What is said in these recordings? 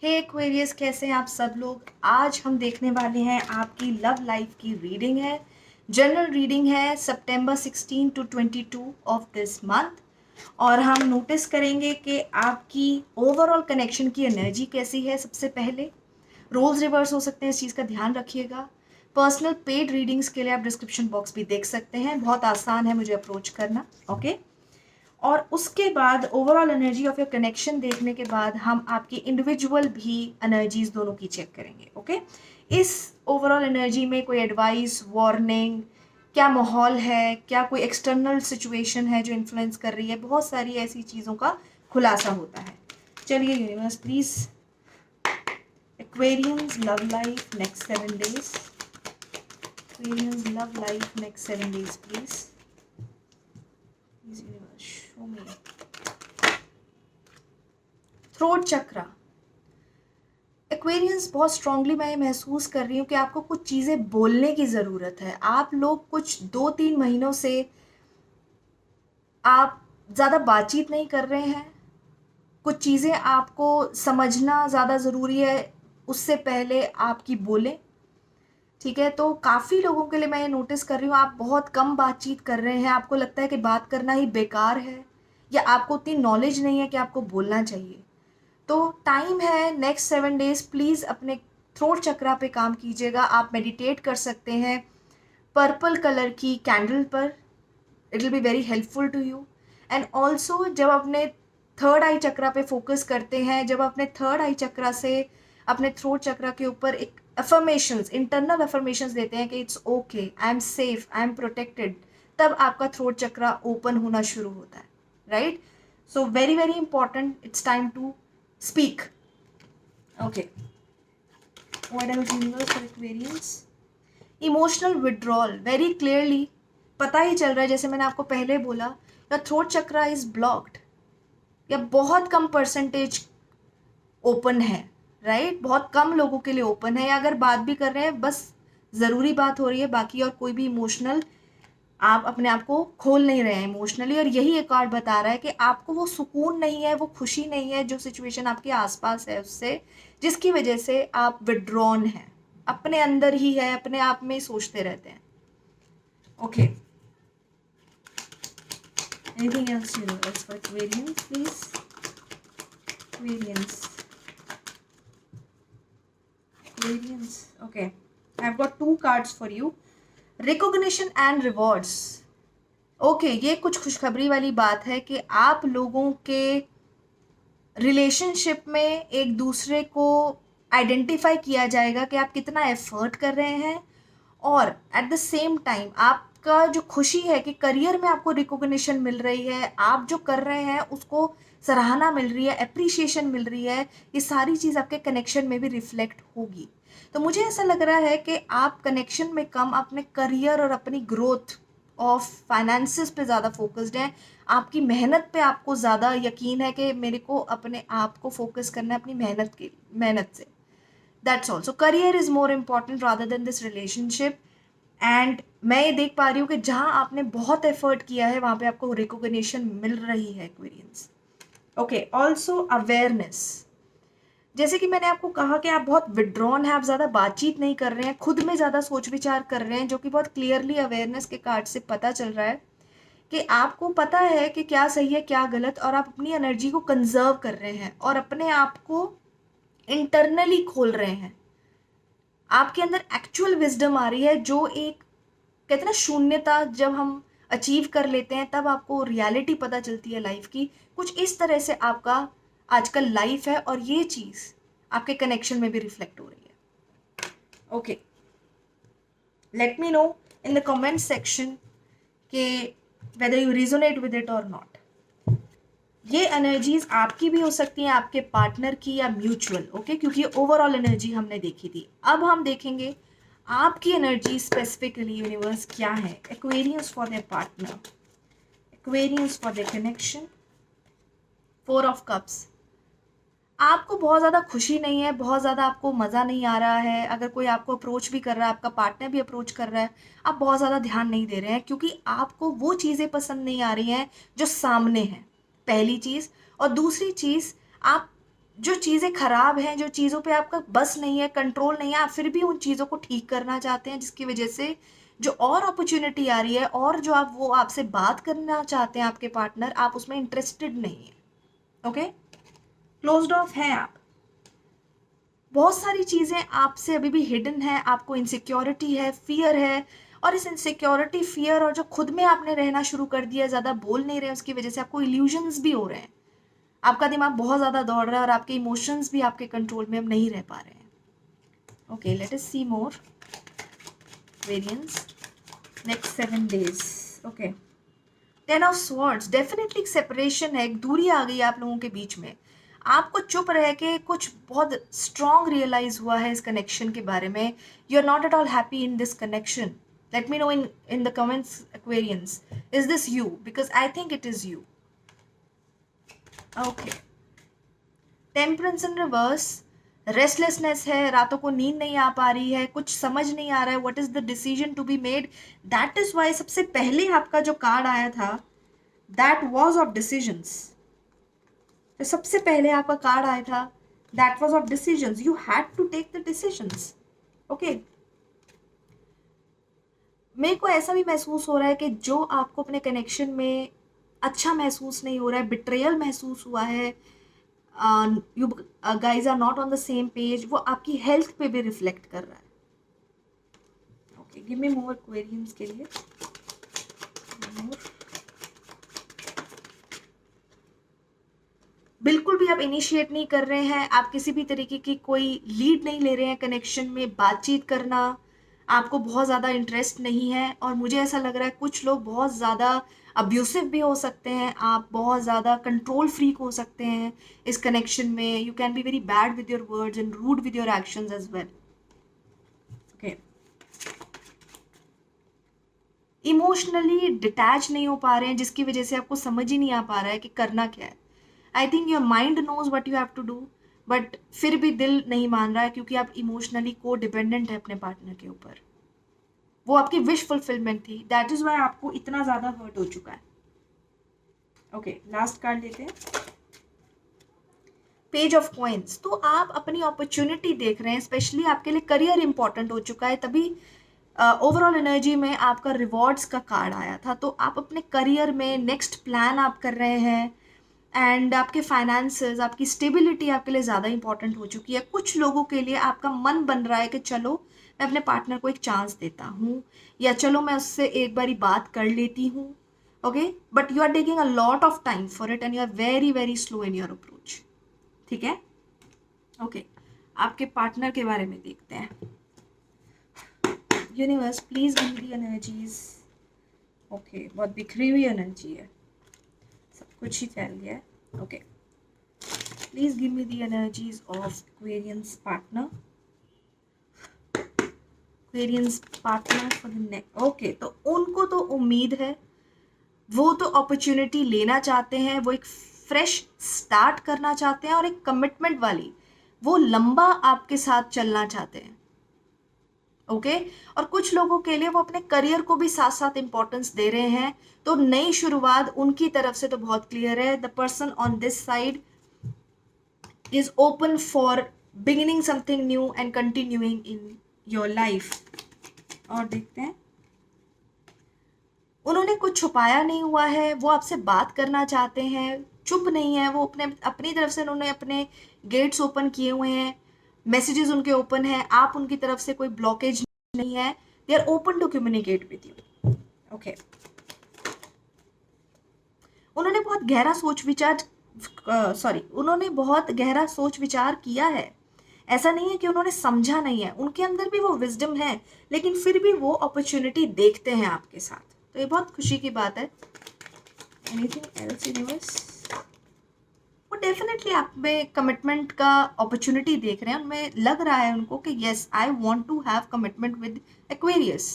हे Aquarius, कैसे हैं आप सब लोग। आज हम देखने वाले हैं आपकी लव लाइफ की रीडिंग है। जनरल रीडिंग है सितंबर 16 टू 22 ऑफ दिस मंथ। और हम नोटिस करेंगे कि आपकी ओवरऑल कनेक्शन की एनर्जी कैसी है। सबसे पहले रोल्स रिवर्स हो सकते हैं, इस चीज़ का ध्यान रखिएगा। पर्सनल पेड रीडिंग्स के लिए आप डिस्क्रिप्शन बॉक्स भी देख सकते हैं, बहुत आसान है मुझे अप्रोच करना। ओके, और उसके बाद overall energy of your connection देखने के बाद हम आपकी इंडिविजुअल भी एनर्जीज दोनों की चेक करेंगे। ओके, इस ओवरऑल एनर्जी में कोई एडवाइस, वार्निंग, क्या माहौल है, क्या कोई एक्सटर्नल सिचुएशन है जो इन्फ्लुएंस कर रही है, बहुत सारी ऐसी चीज़ों का खुलासा होता है। चलिए universe please, Aquarians love life next 7 days, Aquarians love life next 7 days please. Please universe show me. Throat chakra, Aquarians बहुत स्ट्रांगली मैं महसूस कर रही हूँ कि आपको कुछ चीज़ें बोलने की ज़रूरत है। आप लोग कुछ 2-3 महीनों से आप ज़्यादा बातचीत नहीं कर रहे हैं। कुछ चीज़ें आपको समझना ज़्यादा ज़रूरी है, उससे पहले आपकी बोलें। ठीक है, तो काफ़ी लोगों के लिए मैं ये नोटिस कर रही हूँ, आप बहुत कम बातचीत कर रहे हैं। आपको लगता है कि बात करना ही बेकार है, या आपको उतनी नॉलेज नहीं है कि आपको बोलना चाहिए। तो टाइम है नेक्स्ट 7 days, प्लीज़ अपने थ्रोट चक्रा पे काम कीजिएगा। आप मेडिटेट कर सकते हैं पर्पल कलर की कैंडल पर, it will be very helpful to you. And also जब अपने थर्ड आई चक्रा पे फोकस करते हैं, जब अपने थर्ड आई चक्रा से अपने थ्रोट चक्रा के ऊपर एक अफर्मेशंस, इंटरनल अफर्मेशंस देते हैं कि it's okay, I am safe, I am protected, तब आपका थ्रोट चक्रा ओपन होना शुरू होता है। Right, so very very important, it's time to speak. Okay, what else universe for Aquarians? Emotional withdrawal, very clearly पता ही चल रहा है, जैसे मैंने आपको पहले बोला, your throat chakra is blocked, या बहुत कम परसेंटेज ओपन है। राइट, बहुत कम लोगों के लिए ओपन है, या अगर बात भी कर रहे हैं बस ज़रूरी बात हो रही है, बाकी और कोई भी इमोशनल आप अपने आप को खोल नहीं रहे हैं इमोशनली। और यही एक कार्ड बता रहा है कि आपको वो सुकून नहीं है, वो खुशी नहीं है जो सिचुएशन आपके आसपास है उससे, जिसकी वजह से आप विड्रॉन हैं, अपने अंदर ही है, अपने आप में ही सोचते रहते हैं। Okay, anything else universe for Aquarians please. Aquarians, Aquarians, okay, I have got 2 cards for you, recognition and rewards. Okay, ये कुछ खुशखबरी वाली बात है कि आप लोगों के रिलेशनशिप में एक दूसरे को आइडेंटिफाई किया जाएगा कि आप कितना एफर्ट कर रहे हैं, और एट द सेम टाइम आपका जो खुशी है कि करियर में आपको रिकॉग्निशन मिल रही है, आप जो कर रहे हैं उसको सराहना मिल रही है, अप्रिसिएशन मिल रही है, ये सारी चीज़ आपके कनेक्शन में भी रिफ्लेक्ट होगी। तो मुझे ऐसा लग रहा है कि आप कनेक्शन में कम अपने करियर और अपनी ग्रोथ ऑफ फाइनेंसेस पे ज़्यादा फोकस्ड हैं। आपकी मेहनत पे आपको ज़्यादा यकीन है कि मेरे को अपने आप को फोकस करना है अपनी मेहनत से। That's all, so career is more important rather than this relationship. And मैं ये देख पा रही हूँ कि जहाँ आपने बहुत एफर्ट किया है वहाँ पे आपको रिकॉग्निशन मिल रही है एक्वेरियंस। ओके, ऑल्सो अवेयरनेस, जैसे कि मैंने आपको कहा कि आप बहुत विड्रॉन हैं, आप ज़्यादा बातचीत नहीं कर रहे हैं, खुद में ज़्यादा सोच विचार कर रहे हैं, जो कि बहुत क्लियरली अवेयरनेस के कार्ड से पता चल रहा है कि आपको पता है कि क्या सही है क्या गलत, और आप अपनी एनर्जी को कंजर्व कर रहे हैं और अपने आप को इंटरनली खोल रहे हैं। आपके अंदर एक्चुअल विजडम आ रही है, जो एक कहते हैं ना शून्यता, जब हम अचीव कर लेते हैं तब आपको रियलिटी पता चलती है लाइफ की। कुछ इस तरह से आपका आजकल लाइफ है, और ये चीज़ आपके कनेक्शन में भी रिफ्लेक्ट हो रही है। Okay, late me know in the comment section कि whether you resonate with it or not. ये एनर्जीज आपकी भी हो सकती हैं, आपके पार्टनर की, या म्यूचुअल। ओके, क्योंकि ओवरऑल एनर्जी हमने देखी थी, अब हम देखेंगे आपकी एनर्जी स्पेसिफिकली यूनिवर्स क्या है। Aquarians for their partner, Aquarians for their connection, 4 of cups. आपको बहुत ज़्यादा खुशी नहीं है, बहुत ज़्यादा आपको मज़ा नहीं आ रहा है, अगर कोई आपको अप्रोच भी कर रहा है, आपका पार्टनर भी अप्रोच कर रहा है, आप बहुत ज़्यादा ध्यान नहीं दे रहे हैं, क्योंकि आपको वो चीज़ें पसंद नहीं आ रही हैं जो सामने हैं, पहली चीज़। और दूसरी चीज़, आप जो चीज़ें खराब हैं, जो चीज़ों पे आपका बस नहीं है, कंट्रोल नहीं है, आप फिर भी उन चीज़ों को ठीक करना चाहते हैं, जिसकी वजह से जो और अपॉर्चुनिटी आ रही है और जो आप वो आपसे बात करना चाहते हैं आपके पार्टनर, आप उसमें इंटरेस्टेड नहीं है। ओके, क्लोज्ड ऑफ है आप। बहुत सारी चीज़ें आपसे अभी भी हिडन है, आपको इनसिक्योरिटी है, फियर है, और इस इनसिक्योरिटी, फियर और जो खुद में आपने रहना शुरू कर दिया, ज़्यादा बोल नहीं रहे, उसकी वजह से आपको इल्यूजन्स भी हो रहे हैं। आपका दिमाग बहुत ज़्यादा दौड़ रहा है और आपके इमोशंस भी आपके कंट्रोल में अब नहीं रह पा रहे हैं। Okay, let us see more variance next 7 days। Okay, 10 of swords, definitely एक सेपरेशन है, एक दूरी आ गई आप लोगों के बीच में। आपको चुप रह के कुछ बहुत स्ट्रॉन्ग रियलाइज हुआ है इस कनेक्शन के बारे में। You are not at all happy in this connection. Let me know in the comments Aquarians, is this you? Because I think it is you. Okay, temperance in reverse, restlessness है, रातों को नींद नहीं आ पा रही है, कुछ समझ नहीं आ रहा है, what is the decision to be made. That is why सबसे पहले आपका जो कार्ड आया था दैट वॉज ऑफ डिसीजंस। तो सबसे पहले आपका कार्ड आया था that was of decisions, you had to take the decisions. Okay, मेरे को ऐसा भी महसूस हो रहा है कि जो आपको अपने कनेक्शन में अच्छा महसूस नहीं हो रहा है, बिट्रेयल महसूस हुआ है, you guys are not on the same page, वो आपकी हेल्थ पे भी रिफ्लेक्ट कर रहा है। Okay, give me more queries के लिए। बिल्कुल भी आप इनिशिएट नहीं कर रहे हैं, आप किसी भी तरीके की कोई लीड नहीं ले रहे हैं कनेक्शन में, बातचीत करना आपको बहुत ज़्यादा इंटरेस्ट नहीं है, और मुझे ऐसा लग रहा है कुछ लोग बहुत ज़्यादा अब्यूसिव भी हो सकते हैं, आप बहुत ज़्यादा कंट्रोल फ्रीक हो सकते हैं इस कनेक्शन में। You can be very bad with your words and rude with your actions as well. Okay, emotionally detach नहीं हो पा रहे हैं, जिसकी वजह से आपको समझ ही नहीं आ पा रहा है कि करना क्या है। I think your mind knows what you have to do, but फिर भी दिल नहीं मान रहा है, क्योंकि आप इमोशनली को डिपेंडेंट है अपने पार्टनर के ऊपर। वो आपकी विश फुलफिलमेंट थी, दैट इज वाई आपको इतना ज़्यादा हर्ट हो चुका है। ओके, लास्ट कार्ड लेते हैं, पेज ऑफ कॉइन्स। तो आप अपनी अपॉर्चुनिटी देख रहे हैं, स्पेशली आपके लिए करियर इंपॉर्टेंट हो चुका है, तभी ओवरऑल एनर्जी में आपका रिवॉर्ड्स का कार्ड आया था। तो आप अपने करियर में नेक्स्ट प्लान आप कर रहे हैं, एंड आपके फाइनेंसेस, आपकी स्टेबिलिटी आपके लिए ज़्यादा इंपॉर्टेंट हो चुकी है। कुछ लोगों के लिए आपका मन बन रहा है कि चलो मैं अपने पार्टनर को एक चांस देता हूँ, या चलो मैं उससे एक बारी बात कर लेती हूँ। Okay, but you are taking a lot of time for it and you are very very slow in your approach. ठीक है, ओके, आपके पार्टनर के बारे में देखते हैं। Universe please give me the energies. Okay, बहुत बिखरी हुई एनर्जी है, सब कुछ ही फैल गया है। Okay, please give me the energies of Aquarians partner, Aquarians partner for the next. Okay, तो उनको तो उम्मीद है, वो तो अपॉर्चुनिटी लेना चाहते हैं, वो एक फ्रेश स्टार्ट करना चाहते हैं, और एक कमिटमेंट वाली, वो लंबा आपके साथ चलना चाहते हैं। ओके, और कुछ लोगों के लिए वो अपने करियर को भी साथ साथ इंपॉर्टेंस दे रहे हैं। तो नई शुरुआत उनकी तरफ से तो बहुत क्लियर है, the person on this side is open for beginning something new and continuing in your life। और देखते हैं, उन्होंने कुछ छुपाया नहीं हुआ है, वो आपसे बात करना चाहते हैं, चुप नहीं है वो, अपनी तरफ से उन्होंने अपने गेट्स ओपन किए हुए हैं, मैसेजेस उनके ओपन है, आप उनकी तरफ से कोई ब्लॉकेज नहीं है, they are open to communicate with you. Okay, उन्होंने बहुत गहरा सोच विचार उन्होंने बहुत गहरा सोच विचार किया है। ऐसा नहीं है कि उन्होंने समझा नहीं है, उनके अंदर भी वो विजडम है, लेकिन फिर भी वो अपॉर्चुनिटी देखते हैं आपके साथ, तो ये बहुत खुशी की बात है। Anything else universe? वो डेफिनेटली आप में कमिटमेंट का अपॉर्चुनिटी देख रहे हैं, उनमें लग रहा है उनको कि yes I want to have commitment with Aquarius.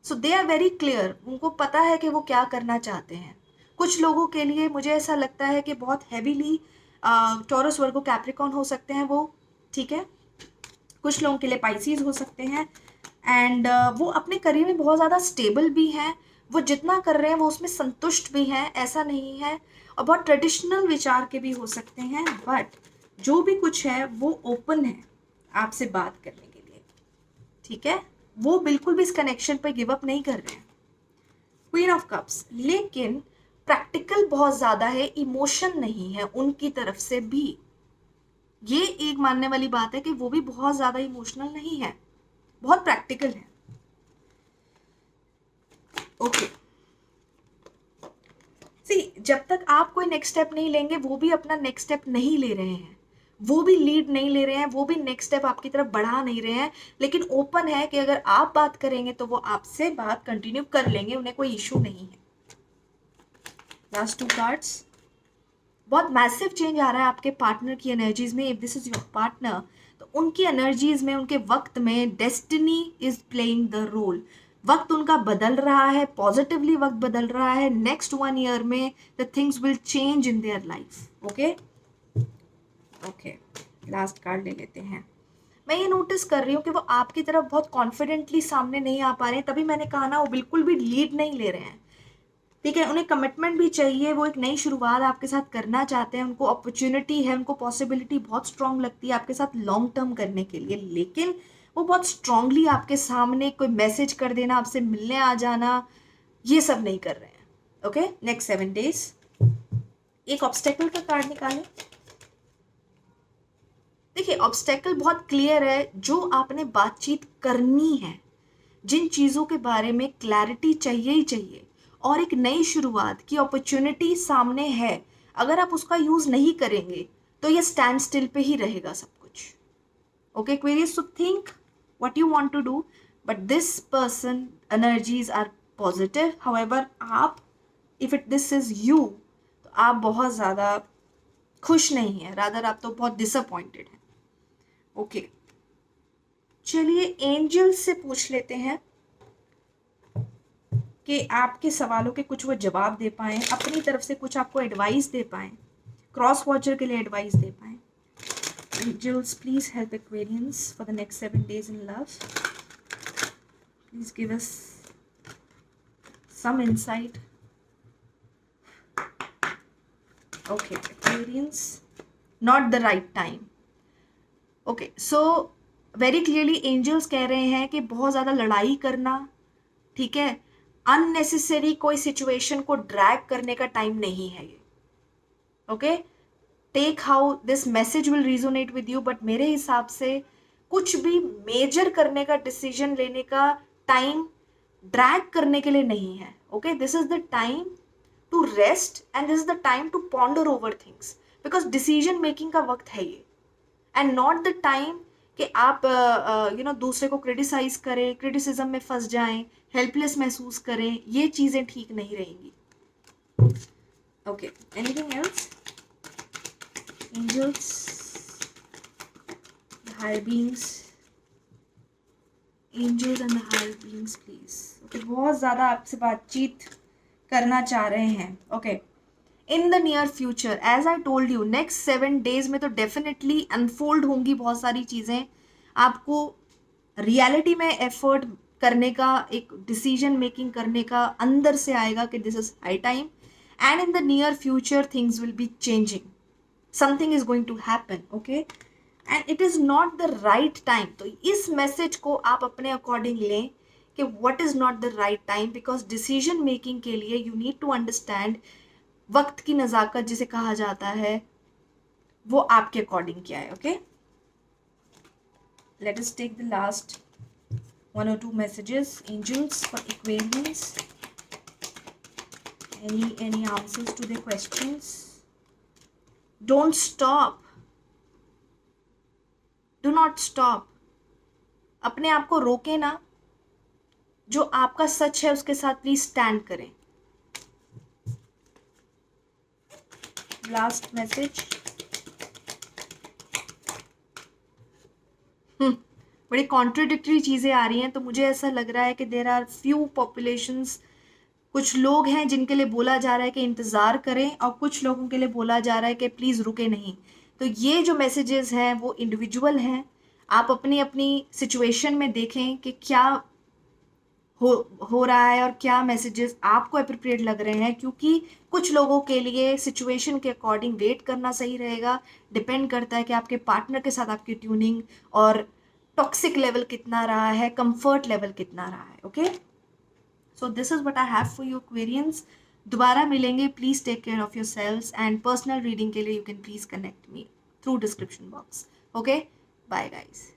So they are very clear, उनको पता है कि वो क्या करना चाहते हैं। कुछ लोगों के लिए मुझे ऐसा लगता है कि बहुत हैवीली टॉरस वर्गो कैप्रिकॉन हो सकते हैं वो, ठीक है, कुछ लोगों के लिए पाइसीज हो सकते हैं, एंड वो अपने करियर में बहुत ज़्यादा स्टेबल भी हैं, वो जितना कर रहे हैं वो उसमें संतुष्ट भी हैं, ऐसा नहीं है, और बहुत ट्रेडिशनल विचार के भी हो सकते हैं, बट जो भी कुछ है वो ओपन है आपसे बात करने के लिए, ठीक है। वो बिल्कुल भी इस कनेक्शन पे गिव अप नहीं कर रहे हैं। क्वीन ऑफ कप्स, लेकिन प्रैक्टिकल बहुत ज्यादा है, इमोशन नहीं है उनकी तरफ से भी। ये एक मानने वाली बात है कि वो भी बहुत ज्यादा इमोशनल नहीं है, बहुत प्रैक्टिकल है। ओके सी, जब तक आप कोई नेक्स्ट स्टेप नहीं लेंगे वो भी अपना नेक्स्ट स्टेप नहीं ले रहे हैं, वो भी लीड नहीं ले रहे हैं, वो भी नेक्स्ट स्टेप आपकी तरफ बढ़ा नहीं रहे हैं, लेकिन ओपन है कि अगर आप बात करेंगे तो वो आपसे बात कंटिन्यू कर लेंगे, उन्हें कोई इशू नहीं है। लास्ट 2 कार्ड्स, बहुत मैसिव चेंज आ रहा है आपके पार्टनर की एनर्जीज में। If this is your partner, तो उनकी एनर्जीज में, उनके वक्त में destiny is playing the role. वक्त उनका बदल रहा है, पॉजिटिवली वक्त बदल रहा है। नेक्स्ट 1 ईयर में the things will change in their life. Okay okay, last card ले लेते हैं। मैं ये नोटिस कर रही हूँ कि वो आपकी तरफ बहुत कॉन्फिडेंटली सामने नहीं आ पा रहे हैं, तभी मैंने कहा ना, वो बिल्कुल भी लीड नहीं ले रहे हैं, ठीक है। उन्हें कमिटमेंट भी चाहिए, वो एक नई शुरुआत आपके साथ करना चाहते हैं, उनको अपॉर्चुनिटी है, उनको पॉसिबिलिटी बहुत स्ट्रांग लगती है आपके साथ लॉन्ग टर्म करने के लिए, लेकिन वो बहुत स्ट्रांगली आपके सामने कोई मैसेज कर देना, आपसे मिलने आ जाना, ये सब नहीं कर रहे हैं। Okay, next 7 days. एक ऑब्स्टेकल का कार्ड निकालें। देखिए, ऑब्स्टेकल बहुत क्लियर है, जो आपने बातचीत करनी है, जिन चीज़ों के बारे में क्लैरिटी चाहिए ही चाहिए, और एक नई शुरुआत की अपॉर्चुनिटी सामने है, अगर आप उसका यूज़ नहीं करेंगे तो ये स्टैंड स्टिल पे ही रहेगा सब कुछ। Okay queries, so think what you want to do, but this person energies are positive. However आप, if it this is you, तो आप बहुत ज़्यादा खुश नहीं हैं, रादर आप तो बहुत डिसअपॉइंटेड हैं। ओके चलिए एंजल से पूछ लेते हैं कि आपके सवालों के कुछ वो जवाब दे पाएँ, अपनी तरफ से कुछ आपको एडवाइस दे पाएँ, क्रॉस वॉचर के लिए एडवाइस दे पाएँ। Angels please help Aquarians for the next 7 days in love. Please give us some insight. Okay Aquarians, not the right time. Okay so very clearly angels कह रहे हैं कि बहुत ज़्यादा लड़ाई करना, ठीक है, अननेसेसरी कोई सिचुएशन को ड्रैग करने का टाइम नहीं है ये। Okay, take how this message will resonate with you, but मेरे हिसाब से कुछ भी मेजर करने का, डिसीजन लेने का टाइम ड्रैग करने के लिए नहीं है। Okay, this is the time to rest and this is the time to ponder over things, because decision making का वक्त है ये, एंड नॉट द टाइम कि आप दूसरे को क्रिटिसाइज करें, क्रिटिसिज्म में फंस जाएं, हेल्पलेस महसूस करें, ये चीज़ें ठीक नहीं रहेंगी। Okay, anything else? Angels, higher beings, angels and the higher beings please. Okay, बहुत ज़्यादा आपसे बातचीत करना चाह रहे हैं। Okay, in the near future, as I told you, next 7 days में तो डेफिनेटली अनफोल्ड होंगी बहुत सारी चीज़ें। आपको रियलिटी में एफर्ट करने का, एक डिसीजन मेकिंग करने का अंदर से आएगा कि this is high time, and in the near future things will be changing, something is going to happen. Okay, and it is not the right time. तो इस मैसेज को आप अपने अकॉर्डिंग लें कि what is not the right time, because decision making के लिए you need to understand वक्त की नज़ाकत जिसे कहा जाता है, वो आपके अकॉर्डिंग क्या है। Okay, let us take the last 1 or 2 messages. Angels for Aquarians, any answers to their questions? Don't stop, do not stop. अपने आप को रोके ना, जो आपका सच है उसके साथ प्लीज स्टैंड करें। लास्ट मैसेज, बड़ी कॉन्ट्रडिक्टरी चीज़ें आ रही हैं, तो मुझे ऐसा लग रहा है कि देर आर फ्यू पॉपुलेशंस, कुछ लोग हैं जिनके लिए बोला जा रहा है कि इंतज़ार करें, और कुछ लोगों के लिए बोला जा रहा है कि प्लीज़ रुके नहीं। तो ये जो मैसेजेस हैं वो इंडिविजुअल हैं, आप अपनी अपनी सिचुएशन में देखें कि क्या हो रहा है और क्या मैसेजेस आपको अप्रोप्रिएट लग रहे हैं, क्योंकि कुछ लोगों के लिए सिचुएशन के अकॉर्डिंग वेट करना सही रहेगा। डिपेंड करता है कि आपके पार्टनर के साथ आपकी ट्यूनिंग और टॉक्सिक लेवल कितना रहा है, कंफर्ट लेवल कितना रहा है। Okay, so this is what I have for you Aquarians. दोबारा मिलेंगे, please take care of yourselves, and personal reading के लिए you can please connect me through description box. Okay, bye guys.